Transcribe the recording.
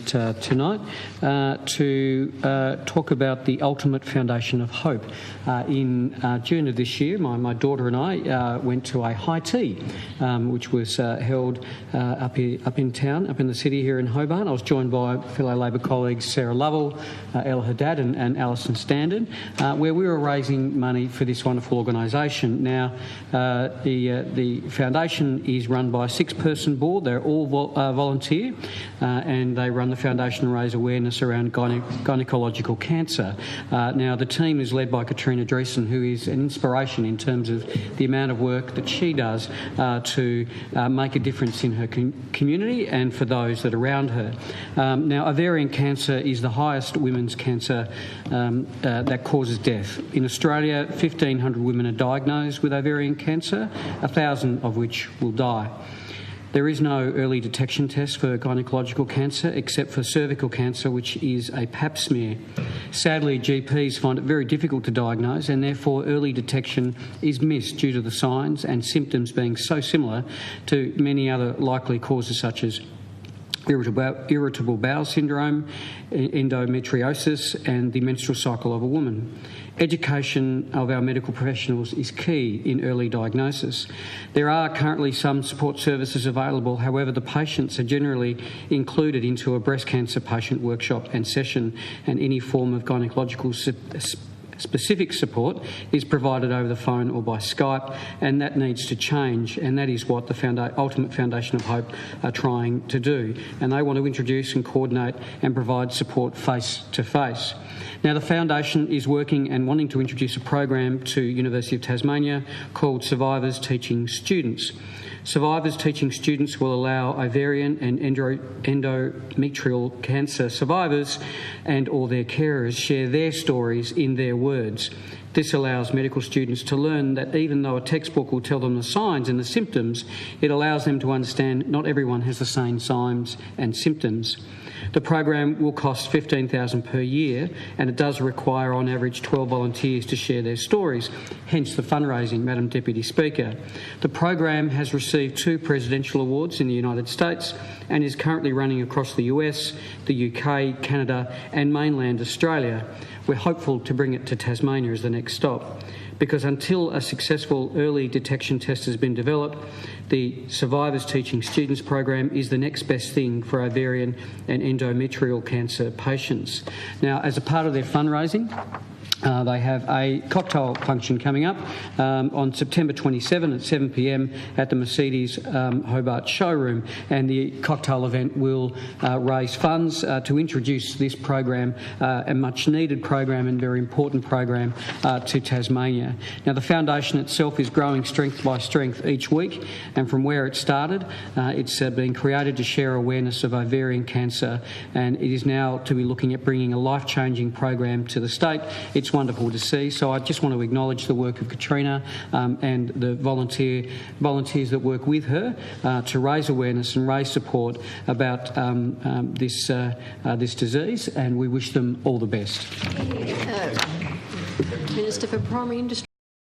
Tonight to talk about the Ultimate Foundation of Hope. In June of this year, my daughter and I went to a high tea, which was held up in town, up in the city here in Hobart. I was joined by fellow Labor colleagues Sarah Lovell, Ella Haddad and Alison Standen, where we were raising money for this wonderful organisation. Now, the foundation is run by a 6-person board. They're all volunteer, and they run the foundation to raise awareness around gynecological cancer. Now, the team is led by Katrina Dreesen, who is an inspiration in terms of the amount of work that she does to make a difference in her community and for those that are around her. Now, ovarian cancer is the highest women's cancer that causes death. In Australia, 1,500 women are diagnosed with ovarian cancer, 1,000 of which will die. There is no early detection test for gynecological cancer except for cervical cancer, which is a pap smear. Sadly, GPs find it very difficult to diagnose, and therefore early detection is missed due to the signs and symptoms being so similar to many other likely causes such as irritable bowel syndrome, endometriosis and the menstrual cycle of a woman. Education of our medical professionals is key in early diagnosis. There are currently some support services available, however the patients are generally included into a breast cancer patient workshop and session, and any form of gynecological specific support is provided over the phone or by Skype, and that needs to change, and that is what the Ultimate Foundation of Hope are trying to do, and they want to introduce and coordinate and provide support face to face. Now, the foundation is working and wanting to introduce a program to University of Tasmania called Survivors Teaching Students. Survivors Teaching Students will allow ovarian and endometrial cancer survivors and or their carers share their stories in their words. This allows medical students to learn that even though a textbook will tell them the signs and the symptoms, it allows them to understand not everyone has the same signs and symptoms. The program will cost $15,000 per year, and it does require on average 12 volunteers to share their stories, hence the fundraising, Madam Deputy Speaker. The program has received 2 presidential awards in the United States and is currently running across the US, the UK, Canada and mainland Australia. We're hopeful to bring it to Tasmania as the next stop, because until a successful early detection test has been developed, the Survivors Teaching Students program is the next best thing for ovarian and endometrial cancer patients. Now, as a part of their fundraising, they have a cocktail function coming up on September 27 at 7 p.m. at the Mercedes Hobart showroom, and the cocktail event will raise funds to introduce this program, a much needed program and very important program to Tasmania. Now, the foundation itself is growing strength by strength each week, and from where it started, it's been created to share awareness of ovarian cancer, and it is now to be looking at bringing a life-changing program to the state. It's wonderful to see. So I just want to acknowledge the work of Katrina and the volunteers that work with her to raise awareness and raise support about this disease, and we wish them all the best. Minister for Primary Industry.